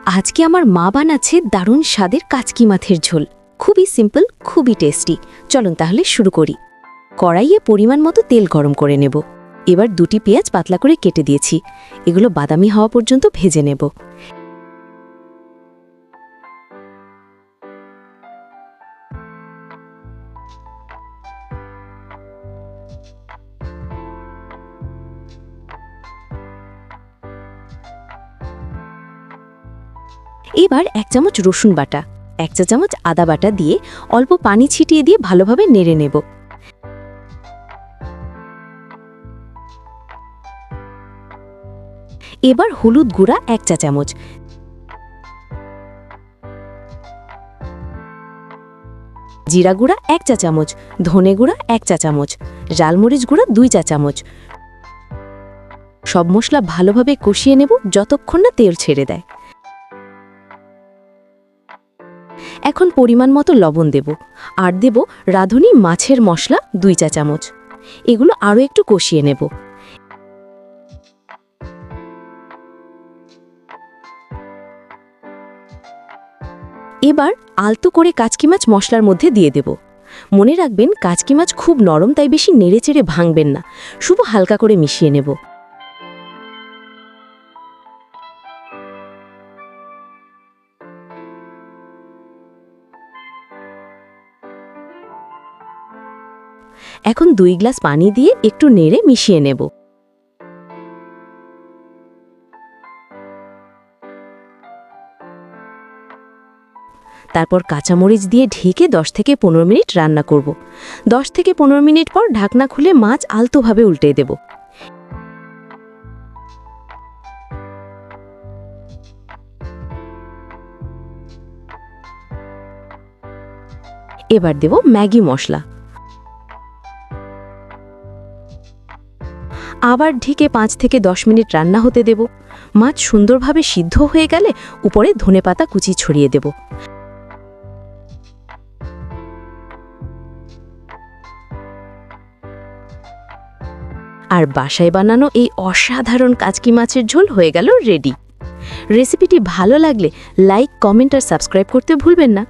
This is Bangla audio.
আজকে আমার মা বানাচ্ছে দারুণ স্বাদের কাচকি মাছের ঝোল। খুবই সিম্পল, খুবই টেস্টি। চলুন তাহলে শুরু করি। কড়াইয়ে পরিমাণ মতো তেল গরম করে নেব। এবার দুটি পেঁয়াজ পাতলা করে কেটে দিয়েছি, এগুলো বাদামি হওয়া পর্যন্ত ভেজে নেব। এবার 1 চামচ রসুন বাটা, 1 চা চামচ আদা বাটা দিয়ে অল্প পানি ছিটিয়ে দিয়ে ভালোভাবে নেড়ে নেব। এবার হলুদ গুঁড়া 1 চা চামচ, জিরা গুঁড়া 1 চা চামচ, ধনে গুঁড়া 1 চা চামচ, ঝালমরিচ গুঁড়া 2 চা চামচ। সব মশলা ভালোভাবে কষিয়ে নেব যতক্ষণ না তেল ছেড়ে দেয়। এখন পরিমাণ মতো লবণ দেব, আর দেব রাঁধুনি মাছের মশলা 2 চা চামচ। এগুলো আরও একটু কষিয়ে নেব। এবার আলতো করে কাচকি মাছ মশলার মধ্যে দিয়ে দেব। মনে রাখবেন, কাচকি মাছ খুব নরম, তাই বেশি নেড়েচেড়ে ভাঙবেন না, শুধু হালকা করে মিশিয়ে নেব। এখন 2 গ্লাস পানি দিয়ে একটু নেড়ে মিশিয়ে নেব। তারপর কাঁচামরিচ দিয়ে ঢেকে 10 থেকে 15 মিনিট রান্না করব। 10 থেকে 15 মিনিট পর ঢাকনা খুলে মাছ আলতোভাবে উল্টে দেব। এবার দেব ম্যাগি মশলা। আবার ঢেকে 5 থেকে 10 মিনিট রান্না হতে দেব। মাছ সুন্দরভাবে সিদ্ধ হয়ে গেলে উপরে ধনেপাতা কুচি ছড়িয়ে দেব। আর বাসায় বানানো এই অসাধারণ কাচকি মাছের ঝোল হয়ে গেল রেডি। রেসিপিটি ভালো লাগলে লাইক, কমেন্ট আর সাবস্ক্রাইব করতে ভুলবেন না।